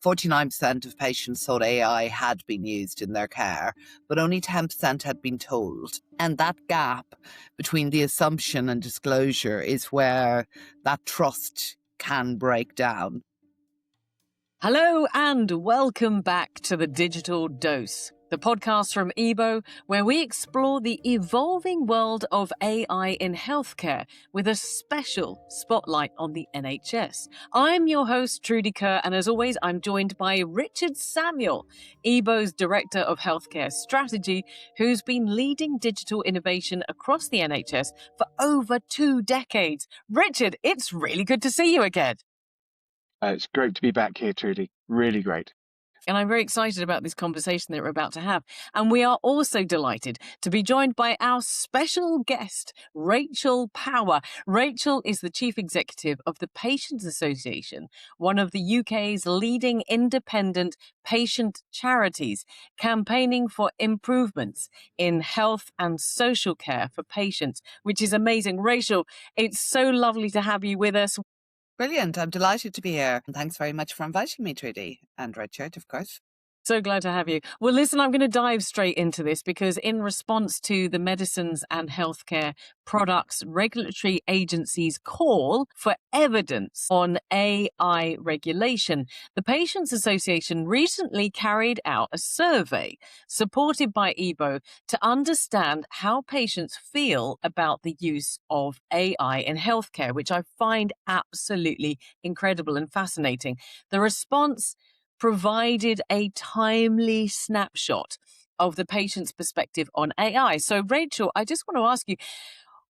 49% of patients thought AI had been used in their care, but only 10% had been told. And that gap between the assumption and disclosure is where that trust can break down. Hello and welcome back to the Digital Dose, the podcast from EBO, where we explore the evolving world of AI in healthcare with a special spotlight on the NHS. I'm your host, Trudy Kerr, and as always, I'm joined by Richard Samuel, EBO's Director of Healthcare Strategy, who's been leading digital innovation across the NHS for over 2 decades. Richard, it's really good to see you again. It's great to be back here, Trudy. Really great. And I'm very excited about this conversation that we're about to have. And we are also delighted to be joined by our special guest, Rachel Power. Rachel is the Chief Executive of the Patients Association, one of the UK's leading independent patient charities, campaigning for improvements in health and social care for patients, which is amazing. Rachel, it's so lovely to have you with us. Brilliant. I'm delighted to be here. And thanks very much for inviting me, Trudy, and Richard, of course. So glad to have you. Well, listen, I'm going to dive straight into this because in response to the Medicines and Healthcare Products Regulatory Agency's call for evidence on AI regulation, the Patients Association recently carried out a survey supported by EBO to understand how patients feel about the use of AI in healthcare, which I find absolutely incredible and fascinating. The response provided a timely snapshot of the patient's perspective on AI. So, Rachel, I just want to ask you,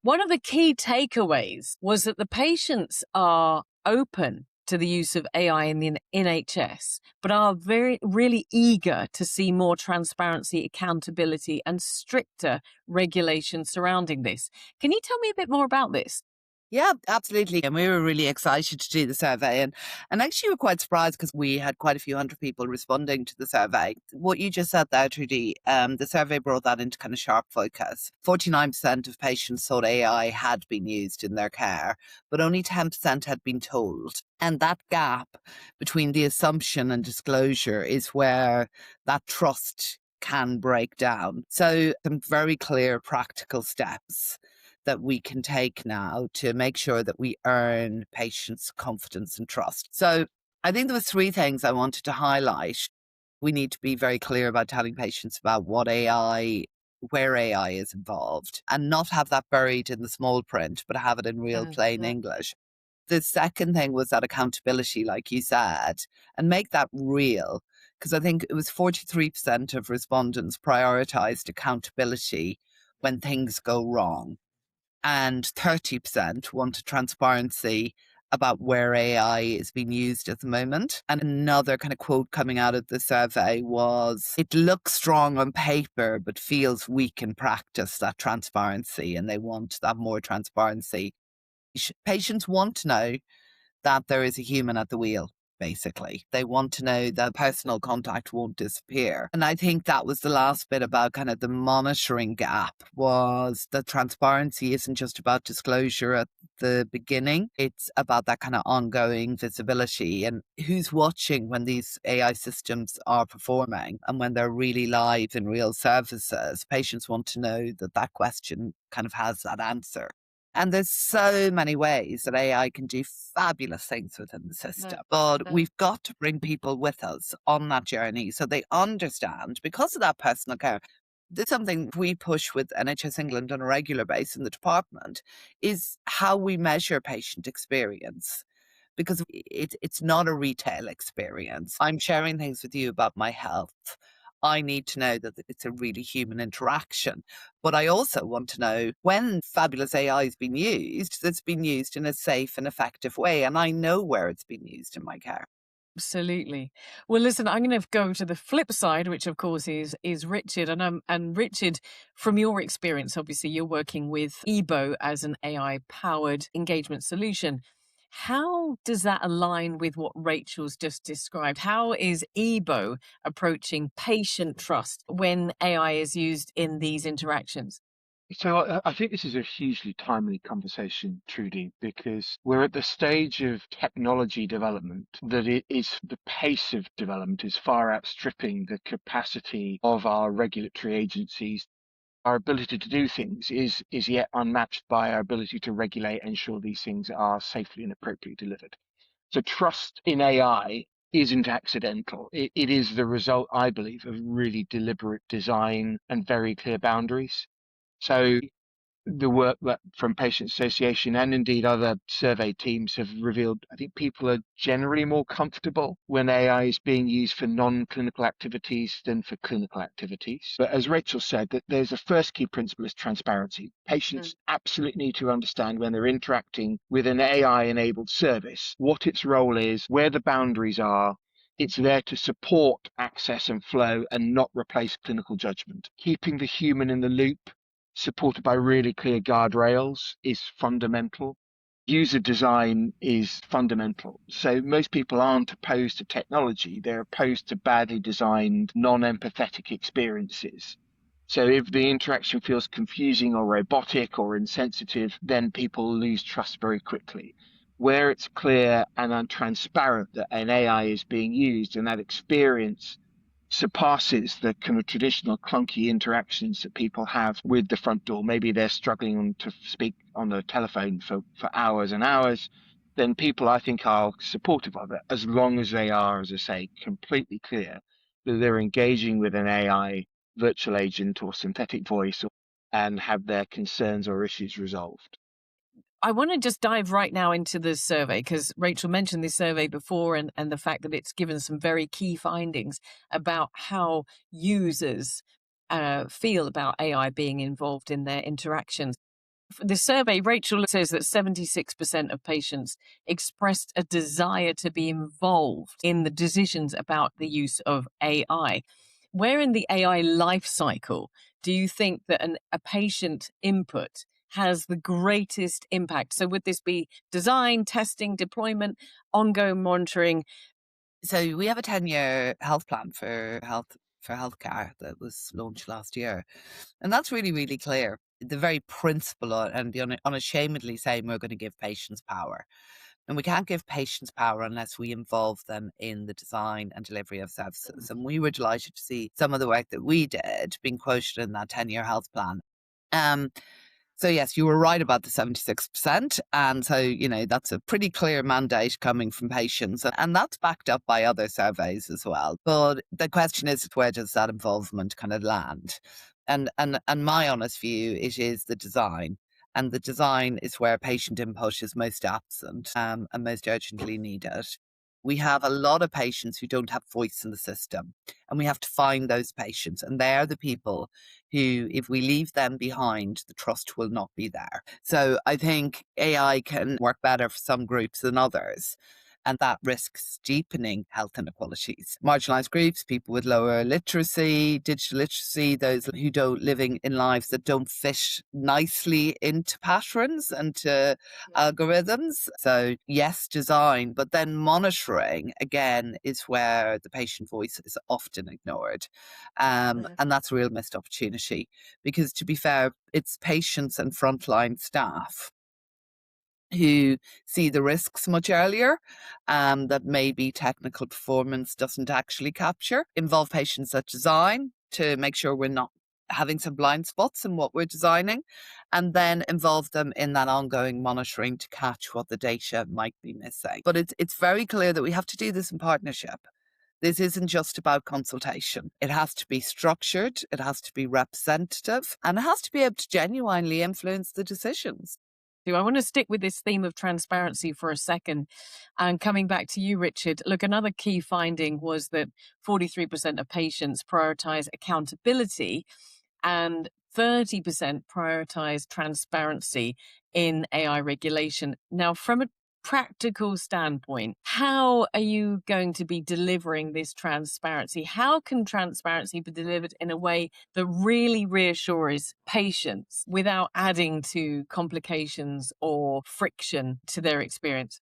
one of the key takeaways was that the patients are open to the use of AI in the NHS, but are really eager to see more transparency, accountability, and stricter regulation surrounding this. Can you tell me a bit more about this? Yeah, absolutely. And we were really excited to do the survey. And actually, we were quite surprised because we had quite a few hundred people responding to the survey. What you just said there, Trudy, the survey brought that into kind of sharp focus. 49% of patients thought AI had been used in their care, but only 10% had been told. And that gap between the assumption and disclosure is where that trust can break down. So some very clear practical steps that we can take now to make sure that we earn patients' confidence and trust. So I think there were 3 things I wanted to highlight. We need to be very clear about telling patients about where AI is involved, and not have that buried in the small print, but have it in real plain English. The second thing was that accountability, like you said, and make that real. Because I think it was 43% of respondents prioritized accountability when things go wrong. And 30% wanted transparency about where AI is being used at the moment. And another kind of quote coming out of the survey was, it looks strong on paper, but feels weak in practice, that transparency, and they want that more transparency. Patients want to know that there is a human at the wheel. Basically, they want to know that personal contact won't disappear. And I think that was the last bit about kind of the monitoring gap, was that transparency isn't just about disclosure at the beginning. It's about that kind of ongoing visibility and who's watching when these AI systems are performing and when they're really live in real services. Patients want to know that that question kind of has that answer. And there's so many ways that AI can do fabulous things within the system. But we've got to bring people with us on that journey so they understand, because of that personal care. This is something we push with NHS England on a regular basis in the department, is how we measure patient experience. Because it's not a retail experience. I'm sharing things with you about my health. I need to know that it's a really human interaction. But I also want to know when fabulous AI has been used, that's been used in a safe and effective way. And I know where it's been used in my care. Absolutely. Well, listen, I'm going to go to the flip side, which of course is Richard. And Richard, from your experience, obviously you're working with EBO as an AI-powered engagement solution. How does that align with what Rachel's just described? How is EBO approaching patient trust when AI is used in these interactions? So I think this is a hugely timely conversation, Trudy, because we're at the stage of technology development that it is the pace of development is far outstripping the capacity of our regulatory agencies. Our ability to do things is yet unmatched by our ability to regulate and ensure these things are safely and appropriately delivered. So trust in AI isn't accidental. It is the result, I believe, of really deliberate design and very clear boundaries. So the work that from Patients Association and indeed other survey teams have revealed, I think people are generally more comfortable when AI is being used for non-clinical activities than for clinical activities. But as Rachel said, that there's a first key principle is transparency. Patients absolutely need to understand when they're interacting with an AI-enabled service, what its role is, where the boundaries are. It's there to support access and flow and not replace clinical judgment. Keeping the human in the loop supported by really clear guardrails is fundamental. User design is fundamental. So most people aren't opposed to technology. They're opposed to badly designed, non-empathetic experiences. So if the interaction feels confusing or robotic or insensitive, then people lose trust very quickly. Where it's clear and transparent that an AI is being used and that experience surpasses the kind of traditional clunky interactions that people have with the front door. Maybe they're struggling to speak on the telephone for hours and hours. Then people, I think, are supportive of it as long as they are, as I say, completely clear that they're engaging with an AI virtual agent or synthetic voice and have their concerns or issues resolved. I want to just dive right now into the survey because Rachel mentioned this survey before and the fact that it's given some very key findings about how users feel about AI being involved in their interactions. The survey, Rachel says that 76% of patients expressed a desire to be involved in the decisions about the use of AI. Where in the AI life cycle do you think that a patient input has the greatest impact? So would this be design, testing, deployment, ongoing monitoring? So we have a 10-year health plan for healthcare that was launched last year. And that's really, really clear. The very principle and the unashamedly saying we're going to give patients power. And we can't give patients power unless we involve them in the design and delivery of services. And we were delighted to see some of the work that we did being quoted in that 10-year health plan. So yes, you were right about the 76%. And so, that's a pretty clear mandate coming from patients. And that's backed up by other surveys as well. But the question is, where does that involvement kind of land? And my honest view, it is the design. And the design is where patient input is most absent and most urgently needed. We have a lot of patients who don't have voice in the system, and we have to find those patients. And they're the people who, if we leave them behind, the trust will not be there. So I think AI can work better for some groups than others. And that risks deepening health inequalities. Marginalised groups, people with lower literacy, digital literacy, those who don't living in lives that don't fit nicely into patterns and to algorithms. So yes, design, but then monitoring again is where the patient voice is often ignored. And that's a real missed opportunity because, to be fair, it's patients and frontline staff who see the risks much earlier that maybe technical performance doesn't actually capture. Involve patients at design to make sure we're not having some blind spots in what we're designing, and then involve them in that ongoing monitoring to catch what the data might be missing. But it's very clear that we have to do this in partnership. This isn't just about consultation. It has to be structured, it has to be representative, and it has to be able to genuinely influence the decisions. I want to stick with this theme of transparency for a second. And coming back to you, Richard, look, another key finding was that 43% of patients prioritize accountability and 30% prioritize transparency in AI regulation. Now, from a practical standpoint, how are you going to be delivering this transparency? How can transparency be delivered in a way that really reassures patients without adding to complications or friction to their experience?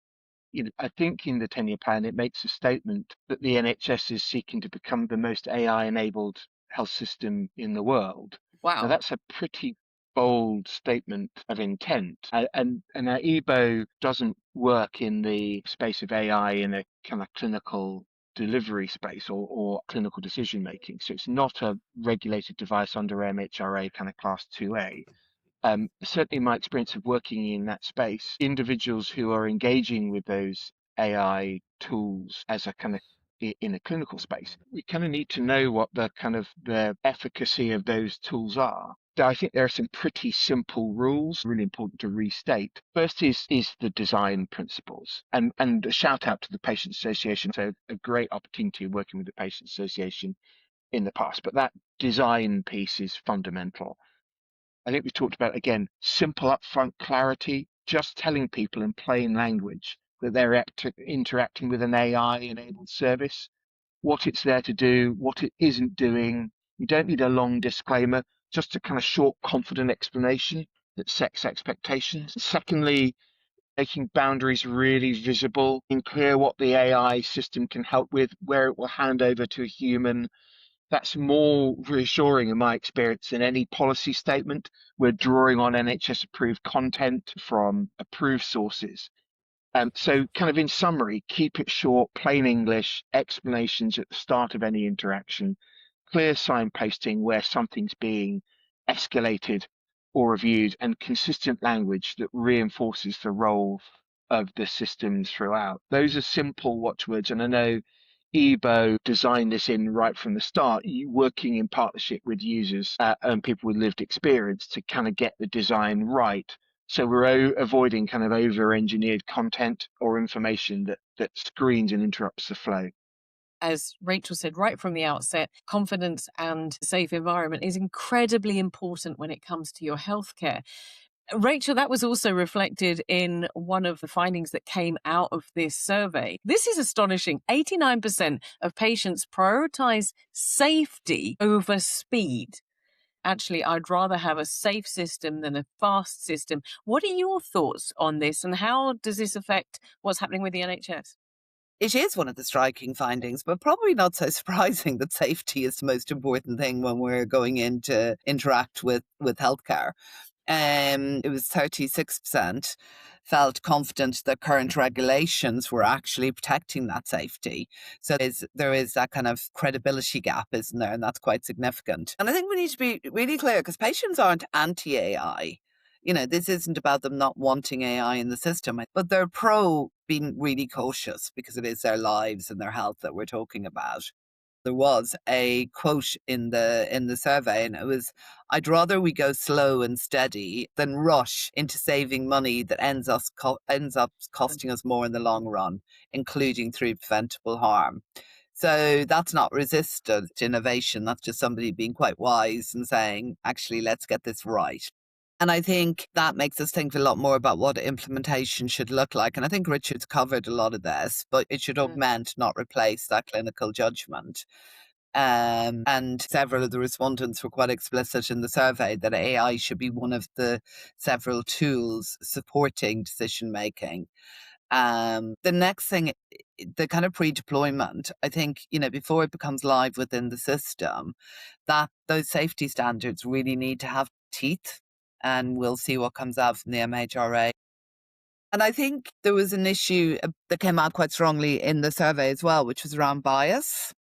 I think in the 10-year plan, it makes a statement that the NHS is seeking to become the most AI-enabled health system in the world. Now, Wow. that's a pretty bold statement of intent. And our EBO doesn't work in the space of AI in a kind of clinical delivery space or clinical decision making. So it's not a regulated device under MHRA kind of class 2A. Certainly in my experience of working in that space, individuals who are engaging with those AI tools as a kind of in a clinical space, we kind of need to know what the efficacy of those tools are. So I think there are some pretty simple rules, really important to restate. First is the design principles, and a shout out to the Patients Association. So a great opportunity working with the Patients Association in the past, but that design piece is fundamental. I think we talked about, again, simple upfront clarity, just telling people in plain language that they're interacting with an AI enabled service, what it's there to do, what it isn't doing. You don't need a long disclaimer, just a kind of short, confident explanation that sets expectations. Secondly, making boundaries really visible and clear what the AI system can help with, where it will hand over to a human. That's more reassuring in my experience than any policy statement. We're drawing on NHS approved content from approved sources. So kind of in summary, keep it short, plain English, explanations at the start of any interaction, clear signposting where something's being escalated or reviewed, and consistent language that reinforces the role of the systems throughout. Those are simple watchwords, and I know EBO designed this in right from the start, working in partnership with users and people with lived experience to kind of get the design right. So we're avoiding kind of over-engineered content or information that screens and interrupts the flow. As Rachel said right from the outset, confidence and safe environment is incredibly important when it comes to your healthcare. Rachel, that was also reflected in one of the findings that came out of this survey. This is astonishing. 89% of patients prioritize safety over speed. Actually, I'd rather have a safe system than a fast system. What are your thoughts on this, and how does this affect what's happening with the NHS? It is one of the striking findings, but probably not so surprising that safety is the most important thing when we're going in to interact with healthcare. It was 36% felt confident that current regulations were actually protecting that safety. So there is that kind of credibility gap, isn't there? And that's quite significant. And I think we need to be really clear because patients aren't anti-AI. This isn't about them not wanting AI in the system, but they're pro being really cautious because it is their lives and their health that we're talking about. There was a quote in the survey, and it was, "I'd rather we go slow and steady than rush into saving money that ends up costing us more in the long run, including through preventable harm." So that's not resistant innovation. That's just somebody being quite wise and saying, actually, let's get this right. And I think that makes us think a lot more about what implementation should look like. And I think Richard's covered a lot of this, but it should augment, not replace that clinical judgment. And several of the respondents were quite explicit in the survey that AI should be one of the several tools supporting decision making. The next thing, the kind of pre-deployment, I think, before it becomes live within the system, that those safety standards really need to have teeth, and we'll see what comes out from the MHRA. And I think there was an issue that came out quite strongly in the survey as well, which was around bias,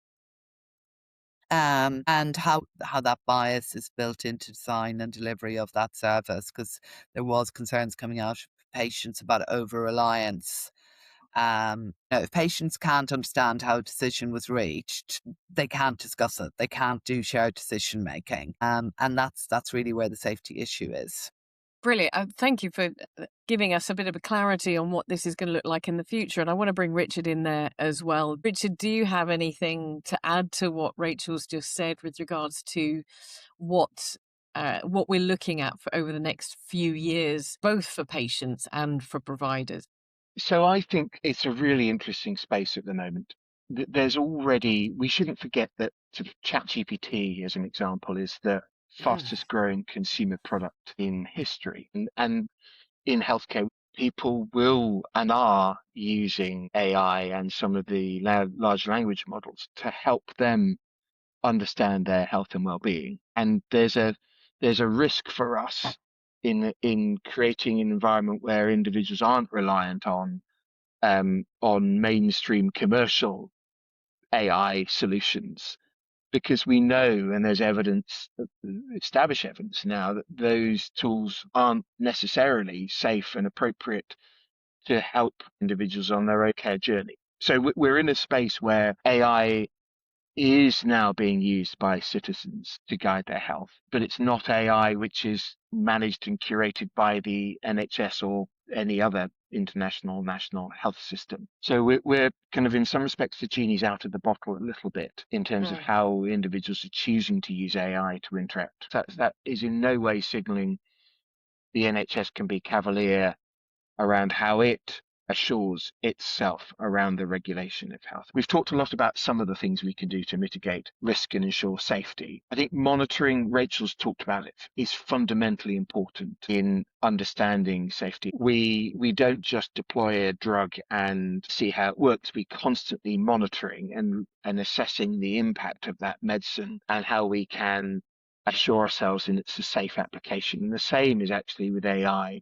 and how that bias is built into design and delivery of that service, because there was concerns coming out of patients about over-reliance. If patients can't understand how a decision was reached, they can't discuss it. They can't do shared decision making. And that's really where the safety issue is. Brilliant. Thank you for giving us a bit of a clarity on what this is going to look like in the future. And I want to bring Richard in there as well. Richard, do you have anything to add to what Rachel's just said with regards to what we're looking at for over the next few years, both for patients and for providers? So I think it's a really interesting space at the moment. There's already, we shouldn't forget that sort of ChatGPT, as an example, is the fastest growing consumer product in history. And in healthcare, people will and are using AI and some of the large language models to help them understand their health and well-being. And there's a there's a risk for us in creating an environment where individuals aren't reliant on mainstream commercial AI solutions, because we know, and there's established evidence now, that those tools aren't necessarily safe and appropriate to help individuals on their own care journey. So we're in a space where AI is now being used by citizens to guide their health, but it's not AI which is managed and curated by the NHS or any other international national health system. So we're kind of, in some respects, the genie's out of the bottle a little bit in terms of how individuals are choosing to use AI to interact. That is in no way signaling the NHS can be cavalier around how it assures itself around the regulation of health. We've talked a lot about some of the things we can do to mitigate risk and ensure safety. I think monitoring, Rachel's talked about it, is fundamentally important in understanding safety. We don't just deploy a drug and see how it works. We constantly monitoring and assessing the impact of that medicine and how we can assure ourselves in it's a safe application. And the same is actually with AI.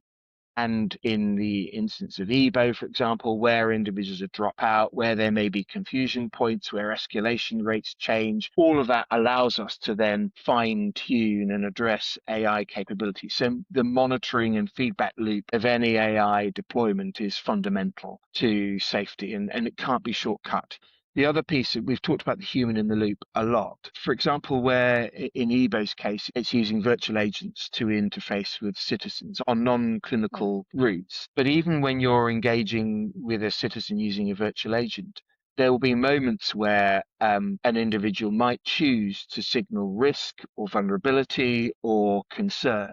And in the instance of EBO, for example, where individuals are drop out, where there may be confusion points, where escalation rates change, all of that allows us to then fine tune and address AI capabilities. So the monitoring and feedback loop of any AI deployment is fundamental to safety, and it can't be shortcut. The other piece, we've talked about the human in the loop a lot. For example, where in EBO's case, it's using virtual agents to interface with citizens on non-clinical routes. But even when you're engaging with a citizen using a virtual agent, there will be moments where an individual might choose to signal risk or vulnerability or concern.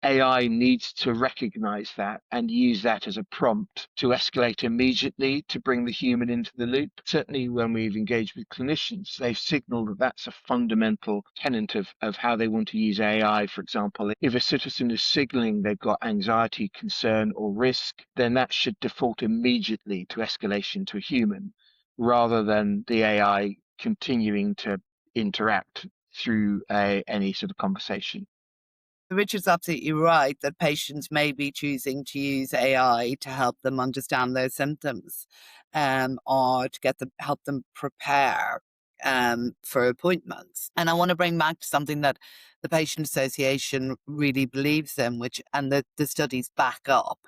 AI needs to recognize that and use that as a prompt to escalate immediately to bring the human into the loop. Certainly when we've engaged with clinicians, they've signaled that that's a fundamental tenet of how they want to use AI. For example, if a citizen is signaling they've got anxiety, concern, or risk, then that should default immediately to escalation to a human, rather than the AI continuing to interact through any sort of conversation. Richard's absolutely right that patients may be choosing to use AI to help them understand their symptoms, or to help them prepare for appointments. And I want to bring back to something that the Patient Association really believes in, and the studies back up,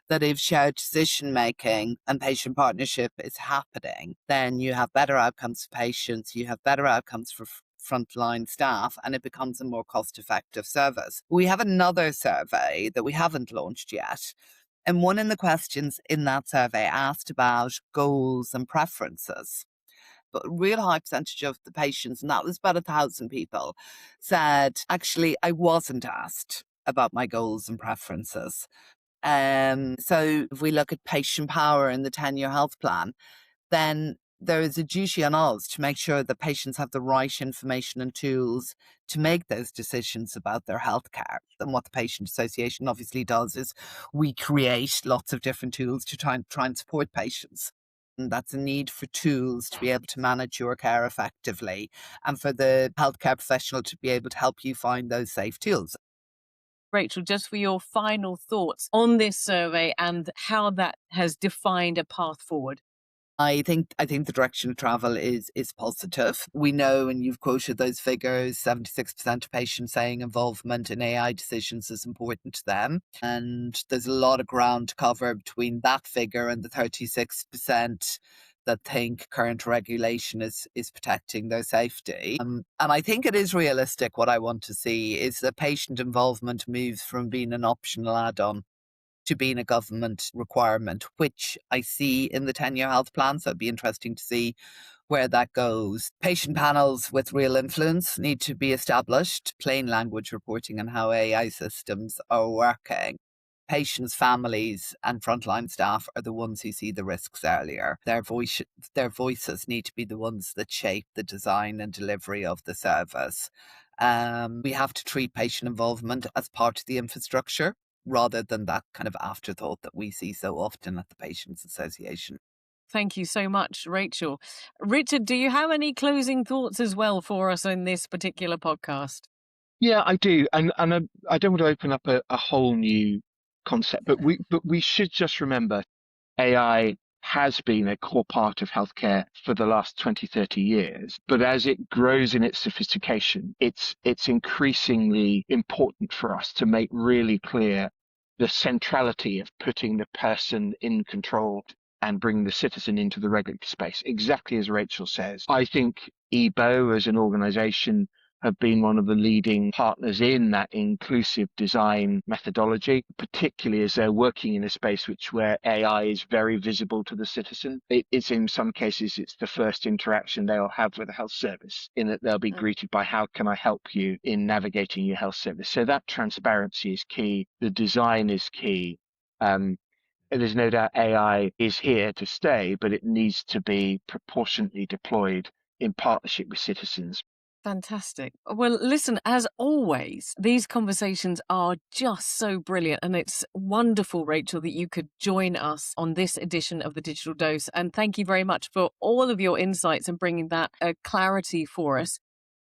that if shared decision making and patient partnership is happening, then you have better outcomes for patients, you have better outcomes for frontline staff, and it becomes a more cost-effective service. We have another survey that we haven't launched yet, and one of the questions in that survey asked about goals and preferences. But a real high percentage of the patients, and that was about 1,000 people, said, actually, I wasn't asked about my goals and preferences. So if we look at patient power in the 10-year health plan, then there is a duty on us to make sure that patients have the right information and tools to make those decisions about their healthcare. And what the Patient Association obviously does is we create lots of different tools to try and support patients. And that's a need for tools to be able to manage your care effectively, and for the healthcare professional to be able to help you find those safe tools. Rachel, just for your final thoughts on this survey and how that has defined a path forward. I think the direction of travel is positive. We know, and you've quoted those figures, 76% of patients saying involvement in AI decisions is important to them. And there's a lot of ground to cover between that figure and the 36% that think current regulation is protecting their safety. And I think it is realistic. What I want to see is that patient involvement moves from being an optional add-on to being a government requirement, which I see in the 10-year health plan. So it'd be interesting to see where that goes. Patient panels with real influence need to be established, plain language reporting on how AI systems are working. Patients, families, and frontline staff are the ones who see the risks earlier. Their voices need to be the ones that shape the design and delivery of the service. We have to treat patient involvement as part of the infrastructure, rather than that kind of afterthought that we see so often at the Patients Association. Thank you so much, Rachel. Richard, do you have any closing thoughts as well for us in this particular podcast? Yeah, I do, and I don't want to open up a whole new concept, but we should just remember AI has been a core part of healthcare for the last 20, 30 years. But as it grows in its sophistication, it's increasingly important for us to make really clear the centrality of putting the person in control and bringing the citizen into the regulatory space. Exactly as Rachel says. I think EBO as an organization have been one of the leading partners in that inclusive design methodology, particularly as they're working in a space where AI is very visible to the citizen. It's in some cases, it's the first interaction they'll have with a health service, in that they'll be greeted by, how can I help you in navigating your health service? So that transparency is key. The design is key. There's no doubt AI is here to stay, but it needs to be proportionately deployed in partnership with citizens. Fantastic. Well, listen, as always, these conversations are just so brilliant. And it's wonderful, Rachel, that you could join us on this edition of the Digital Dose. And thank you very much for all of your insights and bringing that clarity for us.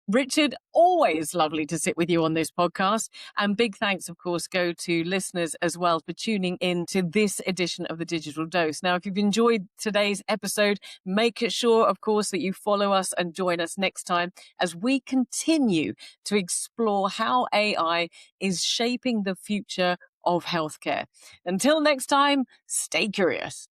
Richard, always lovely to sit with you on this podcast. And big thanks, of course, go to listeners as well for tuning in to this edition of the Digital Dose. Now, if you've enjoyed today's episode, make sure, of course, that you follow us and join us next time as we continue to explore how AI is shaping the future of healthcare. Until next time, stay curious.